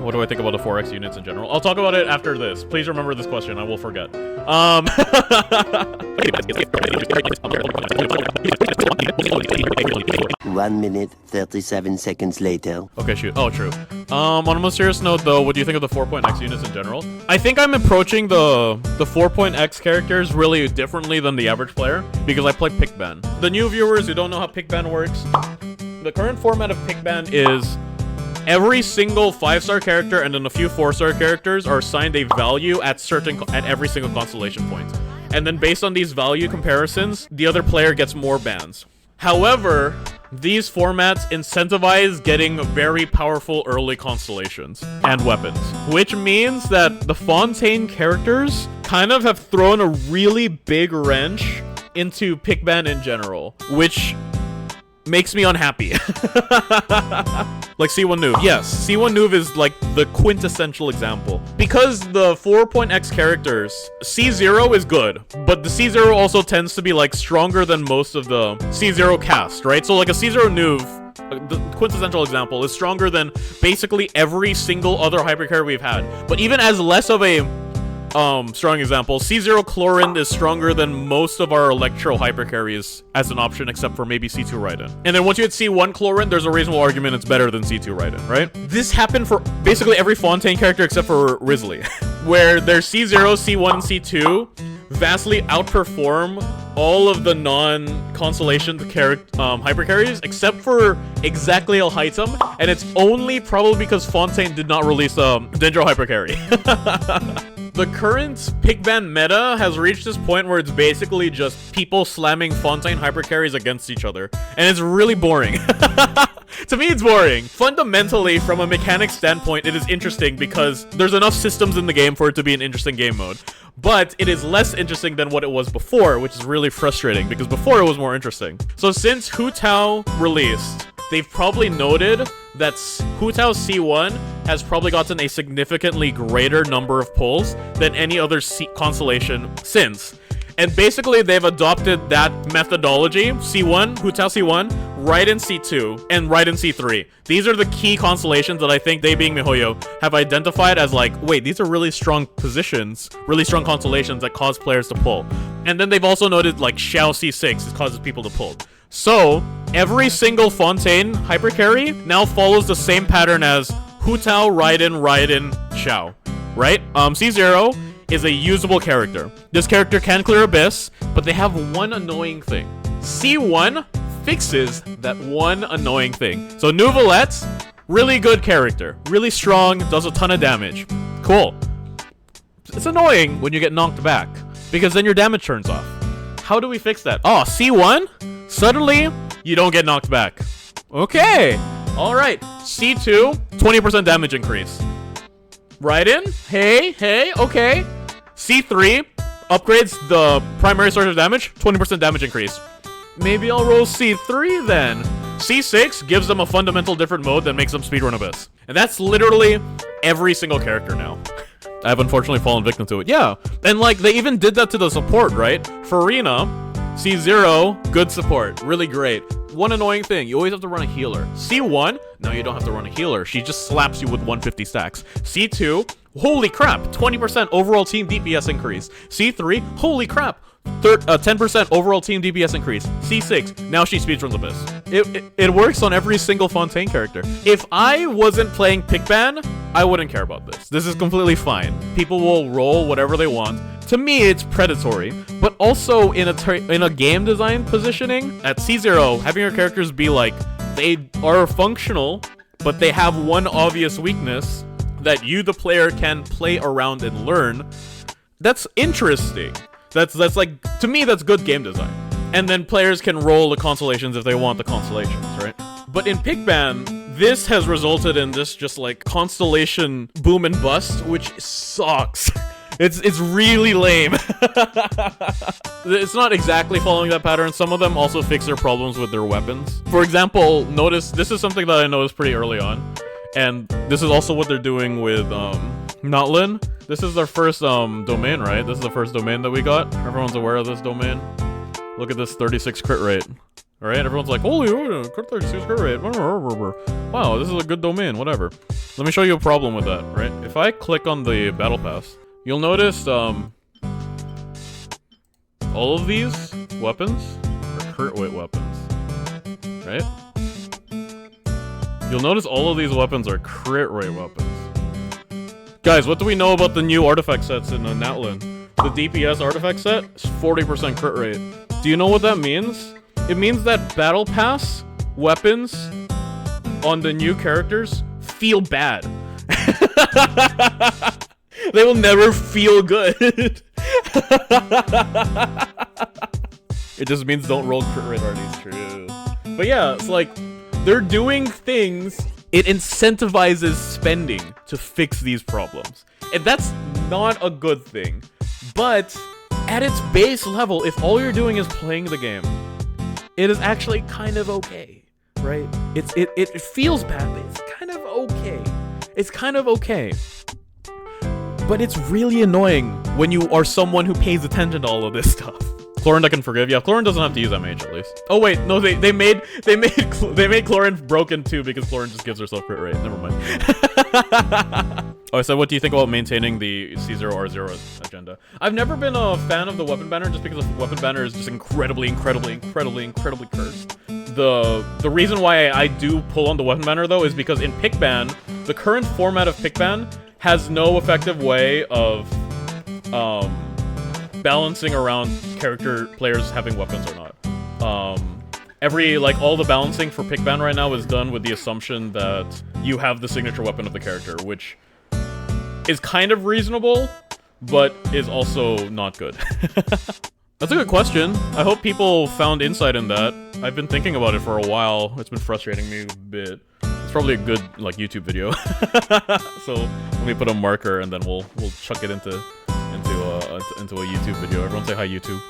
What do I think about the 4x units in general? I'll talk about it after this. Please remember this question. I will forget. 1 minute, 37 seconds later. Okay, shoot. Oh, true. On a more serious note, though, what do you think of the 4.x units in general? I think I'm approaching the 4.x characters really differently than the average player because I play pick ban. The new viewers who don't know how pick ban works, the current format of pick ban is every single 5-star character and then a few 4-star characters are assigned a value at every single constellation point. And then based on these value comparisons, the other player gets more bans. However, these formats incentivize getting very powerful early constellations and weapons, which means that the Fontaine characters kind of have thrown a really big wrench into pick ban in general, which makes me unhappy. Like C1 Nuve. Yes, C1 Nuve is like the quintessential example. Because the 4.x characters, C0 is good, but the C0 also tends to be like stronger than most of the C0 cast, right? So like a C0 Nuve, the quintessential example, is stronger than basically every single other hypercarry we've had. But even as less of a strong example, C0 Chlorine is stronger than most of our Electro hypercarries as an option, except for maybe C2 Raiden. And then once you hit C1 Chlorine, there's a reasonable argument it's better than C2 Raiden, right? This happened for basically every Fontaine character except for Risley, where their C0, C1, and C2 vastly outperform all of the non-constellation hypercarries except for exactly Alhaitam, and it's only probably because Fontaine did not release Dendro hypercarry. The current pick ban meta has reached this point where it's basically just people slamming Fontaine hypercarries against each other, and it's really boring. To me, it's boring. Fundamentally, from a mechanics standpoint, it is interesting because there's enough systems in the game for it to be an interesting game mode. But it is less interesting than what it was before, which is really frustrating because before it was more interesting. So since Hu Tao released, they've probably noted that Hu Tao C1 has probably gotten a significantly greater number of pulls than any other constellation since. And basically, they've adopted that methodology, C1, Hu Tao C1, Raiden C2, and Raiden C3. These are the key constellations that I think they, being Mihoyo, have identified as like, wait, these are really strong positions, really strong constellations that cause players to pull. And then they've also noted like Xiao C6 causes people to pull. So, every single Fontaine hypercarry now follows the same pattern as Hu Tao, Raiden, Xiao, right? C0 is a usable character. This character can clear Abyss, but they have one annoying thing. C1 fixes that one annoying thing. So Nouvelette, really good character. Really strong, does a ton of damage. Cool. It's annoying when you get knocked back, because then your damage turns off. How do we fix that? Oh, C1? Suddenly, you don't get knocked back. Okay. Alright. C2, 20% damage increase. Raiden? Hey, okay. C3 upgrades the primary source of damage, 20% damage increase. Maybe I'll roll C3 then. C6 gives them a fundamental different mode that makes them speedrun Abyss. And that's literally every single character now. I've unfortunately fallen victim to it. Yeah, and like they even did that to the support, right? Farina, C0, good support, really great. One annoying thing, you always have to run a healer. C1, no, you don't have to run a healer. She just slaps you with 150 stacks. C2, holy crap, 20% overall team DPS increase. C3, holy crap, 10% overall team DPS increase. C6, now she speedruns Abyss. It works on every single Fontaine character. If I wasn't playing pick ban, I wouldn't care about this. This is completely fine. People will roll whatever they want. To me, it's predatory, but also in a game design positioning, at C0, having your characters be like, they are functional, but they have one obvious weakness that you, the player, can play around and learn. That's interesting. That's like, to me, that's good game design. And then players can roll the constellations if they want the constellations, right? But in pick ban, this has resulted in this just like constellation boom and bust, which sucks. It's really lame. It's not exactly following that pattern. Some of them also fix their problems with their weapons. For example, notice, this is something that I noticed pretty early on. And this is also what they're doing with Notlin. This is their first domain, right? This is the first domain that we got. Everyone's aware of this domain. Look at this 36 crit rate. All right, everyone's like, holy, crit 36 crit rate. Wow, this is a good domain. Whatever. Let me show you a problem with that. Right? If I click on the battle pass, you'll notice all of these weapons are crit rate weapons. Right? You'll notice all of these weapons are crit rate weapons. Guys, what do we know about the new artifact sets in Natlan? The DPS artifact set is 40% crit rate. Do you know what that means? It means that battle pass weapons on the new characters feel bad. They will never feel good. It just means don't roll crit rate RDs, true. But yeah, it's like, they're doing things, it incentivizes spending to fix these problems. And that's not a good thing. But at its base level, if all you're doing is playing the game, it is actually kind of okay, right? It feels bad, but it's kind of okay. It's kind of okay. But it's really annoying when you are someone who pays attention to all of this stuff. Chlorine I can forgive. Yeah, Chlorine doesn't have to use MH at least. Oh wait, no, they made Chlorine broken too because Chlorine just gives herself crit rate. Never mind. Oh, I said, what do you think about maintaining the C0 R0 agenda? I've never been a fan of the weapon banner just because the weapon banner is just incredibly cursed. The reason why I do pull on the weapon banner though is because in pick ban, the current format of pick ban has no effective way of balancing around players having weapons or not. All the balancing for pick ban right now is done with the assumption that you have the signature weapon of the character, which is kind of reasonable, but is also not good. That's a good question. I hope people found insight in that. I've been thinking about it for a while. It's been frustrating me a bit. It's probably a good, YouTube video. So, let me put a marker and then we'll chuck it into a YouTube video. Everyone say hi, YouTube.